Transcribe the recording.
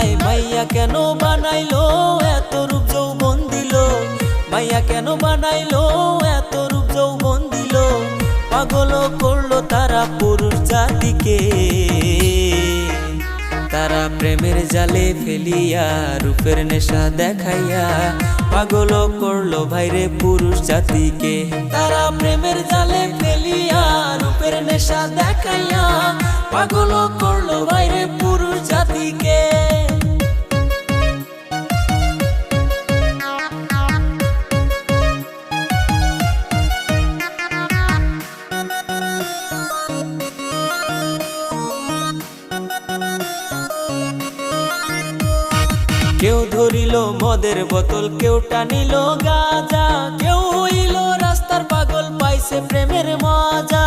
হায় মাইয়া কেন বানাইলো এত রূপ যৌবন দিল, মাইয়া কেন বানাইলো এত রূপ যৌবন দিল, পাগল করলো তারা পুরুষ জাতিকে। তারা প্রেমের জালে ফেলিয়া রূপের নেশা দেখাইয়া পাগল করলো ভাইরে পুরুষ জাতিকে। তারা প্রেমের জালে ফেলিয়া রূপের নেশা দেখাইয়া পাগল করলো ভাইরে পুরুষ জাতিকে। কেউ ধরিল মদের বোতল, কেউ টানিল গাঁজা, কেউ হইল রাস্তার পাগল পাইছে প্রেমের মজা।